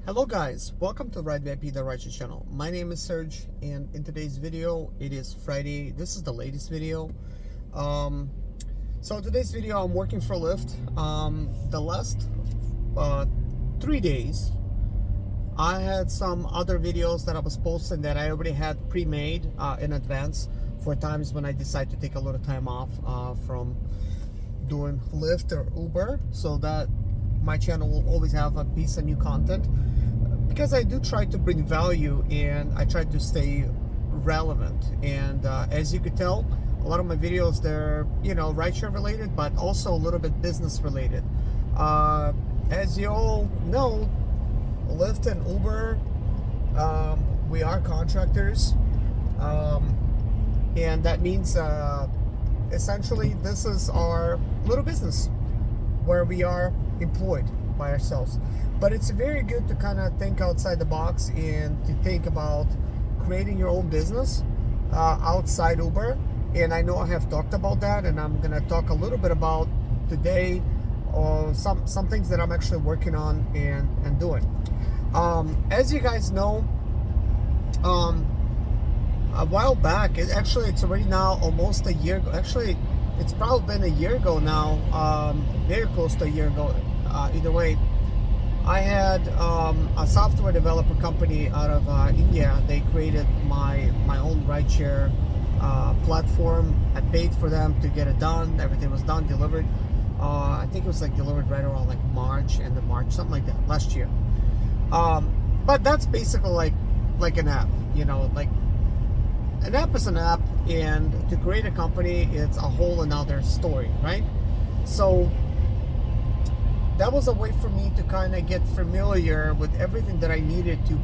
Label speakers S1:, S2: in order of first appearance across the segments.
S1: Hello guys, welcome to Ride VIP the Righteous channel. My name is Serge, and in today's video, it is Friday. This is the latest video. So today's video, I'm working for Lyft. The last 3 days, I had some other videos that I was posting that I already had pre-made in advance for times when I decide to take a little time off from doing Lyft or Uber, so that my channel will always have a piece of new content, because I do try to bring value and I try to stay relevant. And as you could tell, a lot of my videos, they're rideshare related, but also a little bit business related. As you all know, Lyft and Uber, we are contractors, and that means essentially this is our little business where we are employed by ourselves. But it's very good to kind of think outside the box and to think about creating your own business outside Uber. And I know I have talked about that, and I'm gonna talk a little bit about today some things that I'm actually working on and doing. As you guys know, a while back, it's already now almost a year ago. Actually, it's probably been a year ago now, very close to a year ago. Either way, I had a software developer company out of India. They created my own rideshare platform. I paid for them to get it done. Everything was done, delivered. I think it was delivered right around March, end of March, something like that, last year. But that's basically like an app, an app is an app, and to create a company, it's a whole another story, right? So that was a way for me to kind of get familiar with everything that I needed to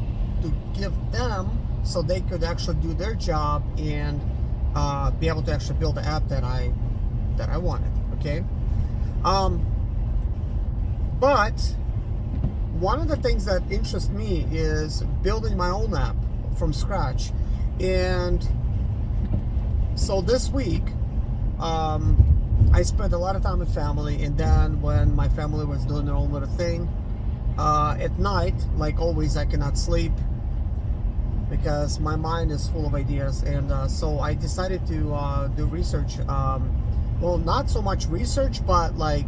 S1: give them, so they could actually do their job and be able to actually build the app that I wanted. Okay, but one of the things that interests me is building my own app from scratch. And so this week, I spent a lot of time with family, and then when my family was doing their own little thing, at night, like always, I cannot sleep because my mind is full of ideas. And so I decided to do research. Well, not so much research, but I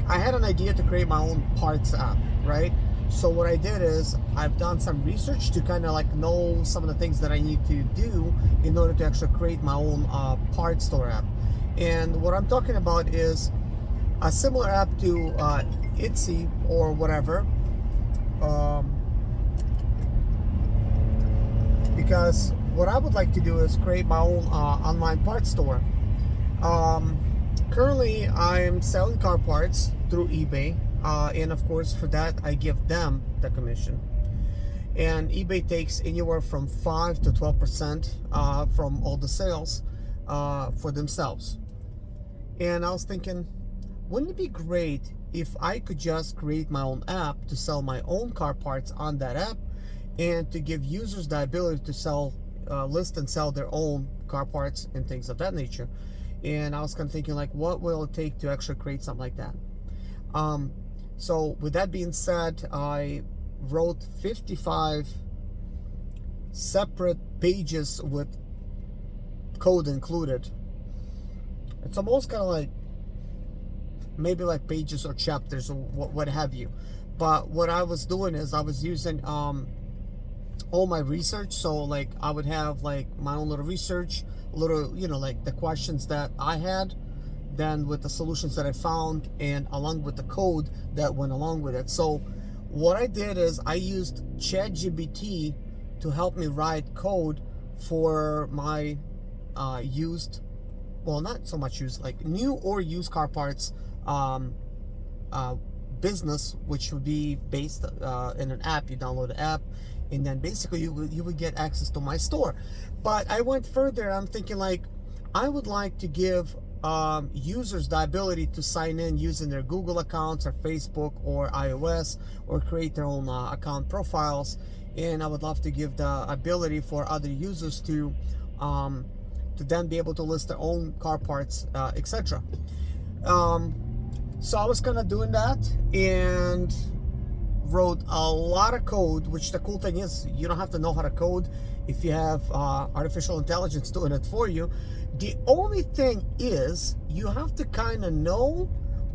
S1: had an idea to create my own parts app, right? So what I did is I've done some research to kind of know some of the things that I need to do in order to actually create my own parts store app. And what I'm talking about is a similar app to Etsy or whatever, because what I would like to do is create my own online parts store. Currently, I'm selling car parts through eBay, and of course for that I give them the commission. And eBay takes anywhere from 5 to 12% from all the sales for themselves. And I was thinking, wouldn't it be great if I could just create my own app to sell my own car parts on that app, and to give users the ability to list and sell their own car parts and things of that nature. And I was kind of thinking, what will it take to actually create something like that? So with that being said, I wrote 55 separate pages with code included. It's almost kind of maybe pages or chapters or what have you. But what I was doing is I was using all my research. So I would have my own little research, the questions that I had, then with the solutions that I found, and along with the code that went along with it. So what I did is I used ChatGPT to help me write code for my not so much used, new or used car parts business, which would be based in an app. You download the app, and then basically you would get access to my store. But I went further. I'm thinking I would like to give users the ability to sign in using their Google accounts or Facebook or iOS, or create their own account profiles. And I would love to give the ability for other users to then be able to list their own car parts, etc. So I was kind of doing that, and wrote a lot of code, which the cool thing is you don't have to know how to code if you have artificial intelligence doing it for you. The only thing is you have to kind of know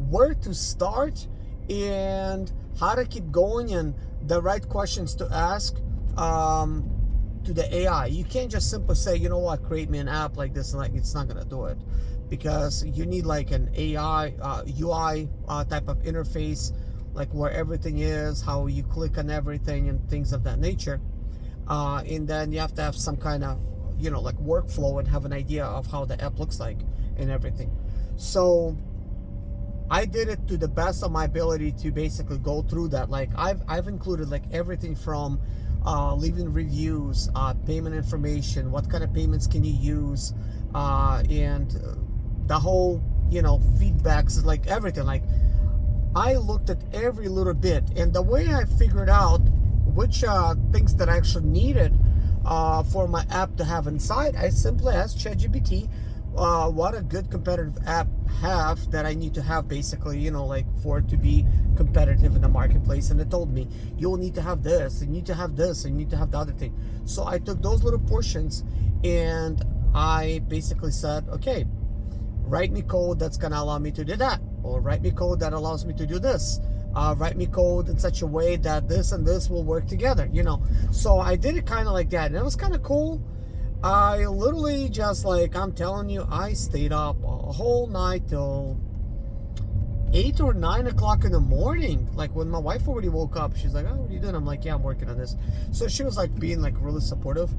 S1: where to start and how to keep going and the right questions to ask to the AI. You can't just simply say, you know what, create me an app like this, and like it's not gonna do it, because you need like an AI UI type of interface, like where everything is, how you click on everything and things of that nature. And then you have to have some kind of, like workflow and have an idea of how the app looks like and everything. So I did it to the best of my ability to basically go through that. Like I've included like everything from leaving reviews, payment information, what kind of payments can you use, and the whole, feedbacks, like everything. Like I looked at every little bit, and the way I figured out which things that I actually needed for my app to have inside, I simply asked ChatGPT what a good competitive app have that I need to have, basically, like for it to be competitive in the marketplace. And it told me, you'll need to have this, you need to have this, and you need to have the other thing. So I took those little portions and I basically said, okay, write me code that's going to allow me to do that, or write me code that allows me to do this. Write me code in such a way that this and this will work together, So I did it kind of like that, and it was kind of cool. I literally just, like, I'm telling you, I stayed up a whole night till 8 or 9 o'clock in the morning. Like when my wife already woke up, she's like, oh, what are you doing? I'm like, yeah, I'm working on this. So she was like being like really supportive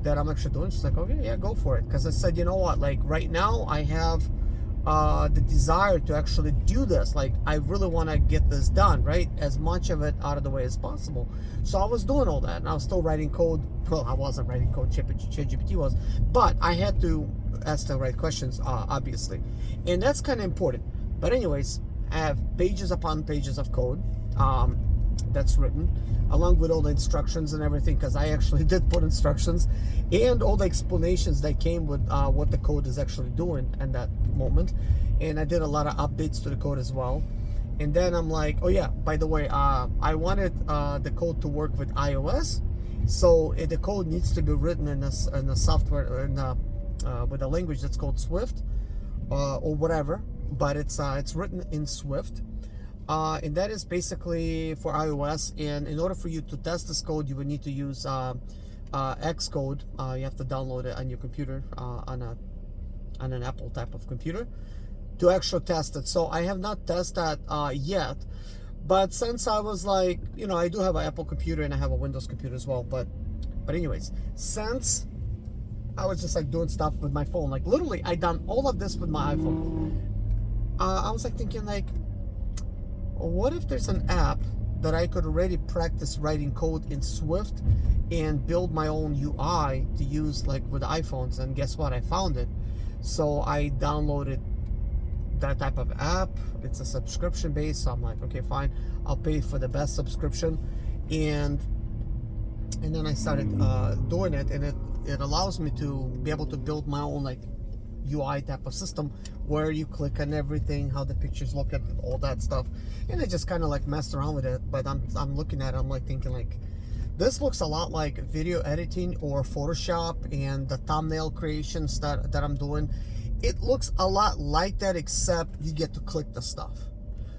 S1: that I'm actually doing. She's like, okay, yeah, go for it. Because I said, you know what, like right now I have the desire to actually do this. Like I really want to get this done, right? As much of it out of the way as possible. So I was doing all that, and I was still writing code. Well, I wasn't writing code, ChatGPT was, but I had to ask the right questions, obviously, and that's kind of important. But anyways, I have pages upon pages of code that's written, along with all the instructions and everything, because I actually did put instructions and all the explanations that came with what the code is actually doing in that moment. And I did a lot of updates to the code as well. And then I'm like, oh yeah, by the way, I wanted the code to work with iOS, so the code needs to be written in a software, with a language that's called Swift, or whatever, but it's written in Swift. And that is basically for iOS. And in order for you to test this code, you would need to use Xcode. You have to download it on your computer, on an Apple type of computer, to actually test it. So I have not tested that yet. But since I was like, I do have an Apple computer and I have a Windows computer as well. But anyways, since I was just like doing stuff with my phone, like literally I done all of this with my iPhone. I was like thinking, like, what if there's an app that I could already practice writing code in Swift and build my own UI to use like with iPhones? And guess what? I found it. So I downloaded that type of app. It's a subscription based, so I'm like, okay, fine, I'll pay for the best subscription. And then I started doing it, and it allows me to be able to build my own like UI type of system, where you click on everything, how the pictures look, at all that stuff. And I just kind of like messed around with it. But I'm looking at it, I'm like thinking, like, this looks a lot like video editing or Photoshop, and the thumbnail creations that I'm doing, it looks a lot like that, except you get to click the stuff.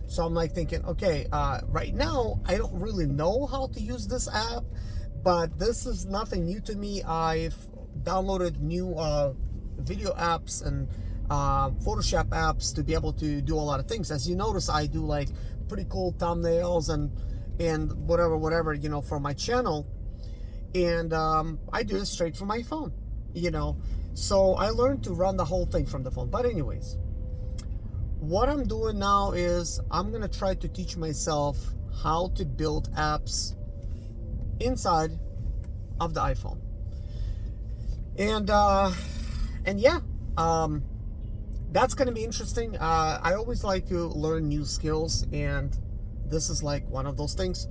S1: So I'm like thinking, okay, right now I don't really know how to use this app, but this is nothing new to me. I've downloaded new video apps and Photoshop apps to be able to do a lot of things. As you notice, I do like pretty cool thumbnails and whatever, for my channel. And I do it straight from my phone, So I learned to run the whole thing from the phone. But anyways, what I'm doing now is I'm going to try to teach myself how to build apps inside of the iPhone. And yeah, that's going to be interesting. I always like to learn new skills, and this is like one of those things.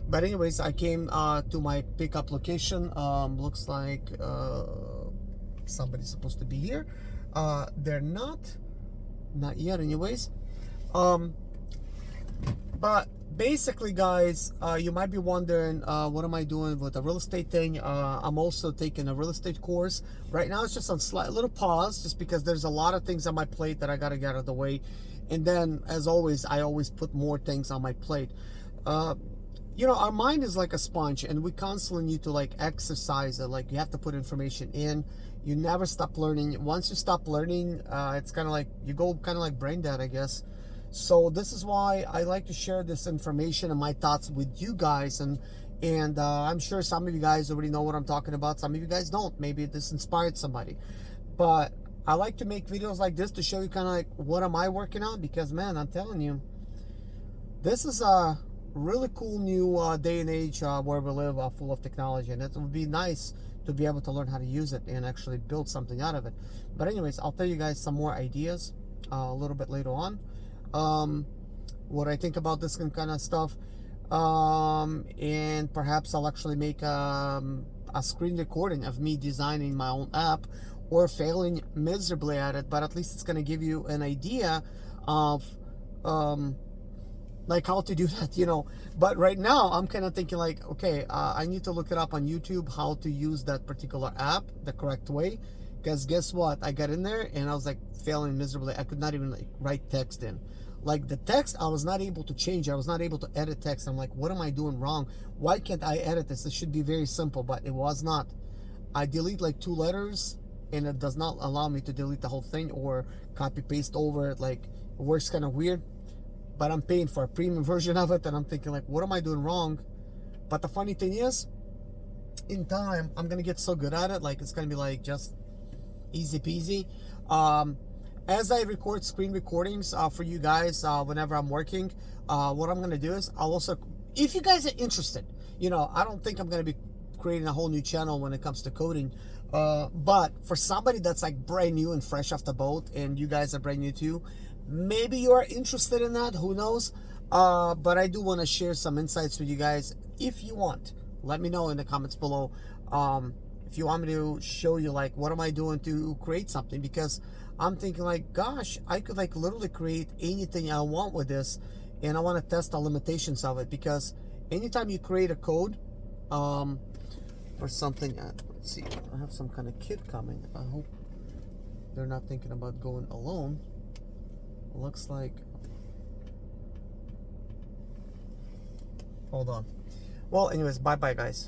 S1: But anyways, I came to my pickup location. Looks like somebody's supposed to be here. They're not yet anyways. But basically, guys, you might be wondering, what am I doing with the real estate thing? I'm also taking a real estate course. Right now, it's just on slight little pause, just because there's a lot of things on my plate that I got to get out of the way. And then, as always, I always put more things on my plate. Uh, our mind is like a sponge, and we constantly need to like exercise it. Like, you have to put information in. You never stop learning. Once you stop learning, it's kind of like you go kind of like brain dead, I guess. So this is why I like to share this information and my thoughts with you guys. And I'm sure some of you guys already know what I'm talking about. Some of you guys don't. Maybe this inspired somebody. But I like to make videos like this to show you kind of like what am I working on, because man, I'm telling you, this is a really cool new day and age where we live, full of technology, and it would be nice to be able to learn how to use it and actually build something out of it. But anyways, I'll tell you guys some more ideas a little bit later on, what I think about this kind of stuff, and perhaps I'll actually make a screen recording of me designing my own app or failing miserably at it, but at least it's going to give you an idea of like how to do that. But right now I'm kind of thinking like, okay, I need to look it up on YouTube how to use that particular app the correct way, because guess what, I got in there and I was like failing miserably. I could not even like write text in, like the text I was not able to change. I was not able to edit text. I'm like, what am I doing wrong? Why can't I edit this? This should be very simple, but it was not. I delete like 2 letters and it does not allow me to delete the whole thing or copy paste over it. Like, it works kind of weird, but I'm paying for a premium version of it, and I'm thinking like, what am I doing wrong? But the funny thing is, in time, I'm gonna get so good at it, like it's gonna be like just easy peasy. As I record screen recordings for you guys, whenever I'm working, what I'm gonna do is I'll also, if you guys are interested, I don't think I'm gonna be creating a whole new channel when it comes to coding, but for somebody that's like brand new and fresh off the boat, and you guys are brand new too, maybe you are interested in that, who knows. But I do want to share some insights with you guys. If you want, let me know in the comments below, if you want me to show you like what am I doing to create something, because I'm thinking like, gosh, I could like literally create anything I want with this, and I want to test the limitations of it, because anytime you create a code for something, let's see, I have some kind of kid coming. I hope they're not thinking about going alone. Looks like, hold on. Well, anyways, bye bye guys.